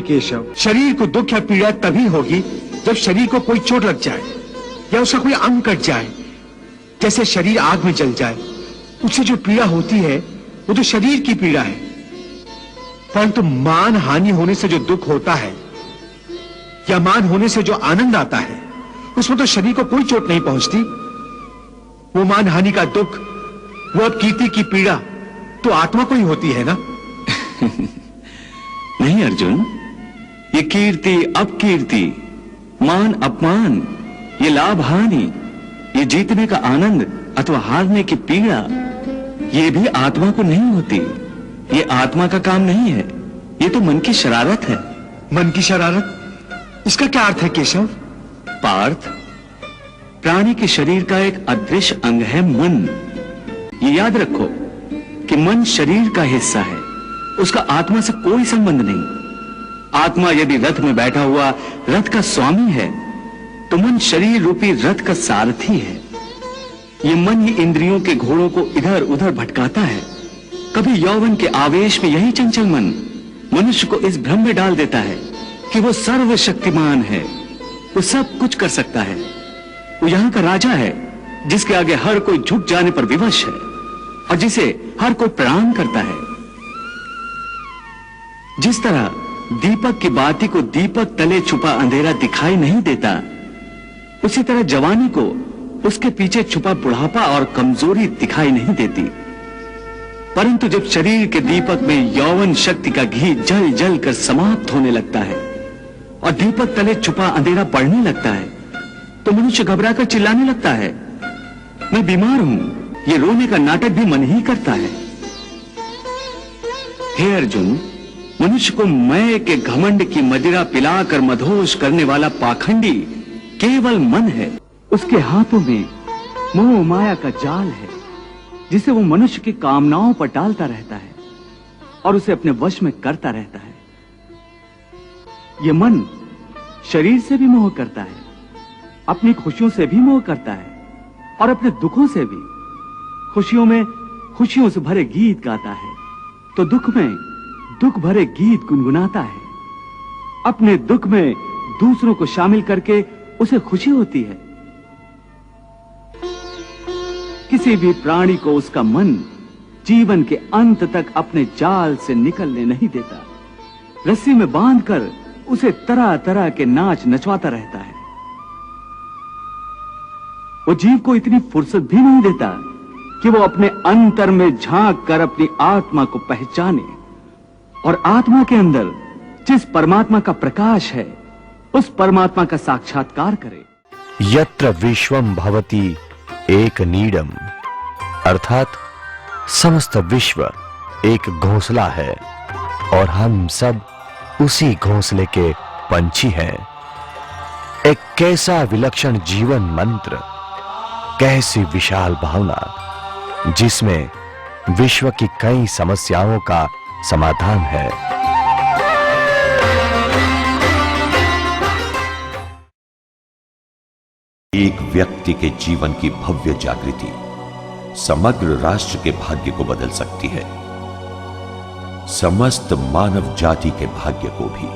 केशव, शरीर को दुख या पीड़ा तभी होगी जब शरीर को कोई चोट लग जाए या उसका कोई अंग कट जाए। जैसे शरीर आग में जल जाए, उससे जो पीड़ा होती है वो तो शरीर की पीड़ा है। परंतु मान हानि होने से जो दुख होता है या मान होने से जो आनंद आता है, उसमें तो शरीर को कोई चोट नहीं पहुंचती। वो मान हानि का दुख, वो अपकीर्ति की पीड़ा तो आत्मा को ही होती है ना। नहीं अर्जुन, ये कीर्ति अपकीर्ति, मान अपमान, ये लाभ हानि, ये जीतने का आनंद अथवा हारने की पीड़ा, ये भी आत्मा को नहीं होती। ये आत्मा का काम नहीं है, ये तो मन की शरारत है। मन की शरारत, इसका क्या अर्थ है केशव? पार्थ, प्राणी के शरीर का एक अदृश्य अंग है मन। ये याद रखो कि मन शरीर का हिस्सा है, उसका आत्मा से कोई संबंध नहीं। आत्मा यदि रथ में बैठा हुआ रथ का स्वामी है, तो मन शरीर रूपी रथ का सारथी है। ये मन ही इंद्रियों के घोड़ों को इधर उधर भटकाता है। कभी यौवन के आवेश में यही चंचल मन मनुष्य को इस भ्रम में डाल देता है कि वो सर्वशक्तिमान है, वो सब कुछ कर सकता है, वो यहां का राजा है जिसके आगे हर कोई झुक जाने पर विवश है और जिसे हर कोई प्रणाम करता है। जिस तरह दीपक की बाती को दीपक तले छुपा अंधेरा दिखाई नहीं देता, उसी तरह जवानी को उसके पीछे छुपा बुढ़ापा और कमजोरी दिखाई नहीं देती। परंतु जब शरीर के दीपक में यौवन शक्ति का घी जल जल कर समाप्त होने लगता है और दीपक तले छुपा अंधेरा बढ़ने लगता है, तो मनुष्य घबराकर चिल्लाने लगता है, मैं बीमार हूं। ये रोने का नाटक भी मन ही करता है। हे अर्जुन, मनुष्य को मैं के घमंड की मदिरा पिलाकर मधोश करने वाला पाखंडी केवल मन है। उसके हाथों में मोह माया का जाल है, जिसे वो मनुष्य की कामनाओं पर डालता रहता है और उसे अपने वश में करता रहता है। ये मन शरीर से भी मोह करता है, अपनी खुशियों से भी मोह करता है और अपने दुखों से भी। खुशियों में खुशियों से भरे गीत गाता है, तो दुख में दुख भरे गीत गुनगुनाता है। अपने दुख में दूसरों को शामिल करके उसे खुशी होती है। किसी भी प्राणी को उसका मन जीवन के अंत तक अपने जाल से निकलने नहीं देता। रस्सी में बांधकर उसे तरह तरह के नाच नचवाता रहता है। वो जीव को इतनी फुर्सत भी नहीं देता कि वो अपने अंतर में झांक कर अपनी आत्मा को पहचाने और आत्मा के अंदर जिस परमात्मा का प्रकाश है, उस परमात्मा का साक्षात्कार करे। यत्र विश्वम भवति एक नीडम, अर्थात समस्त विश्व एक घोंसला है और हम सब उसी घोंसले के पंछी हैं। एक कैसा विलक्षण जीवन मंत्र, कैसी विशाल भावना, जिसमें विश्व की कई समस्याओं का समाधान है। एक व्यक्ति के जीवन की भव्य जागृति समग्र राष्ट्र के भाग्य को बदल सकती है, समस्त मानव जाति के भाग्य को भी।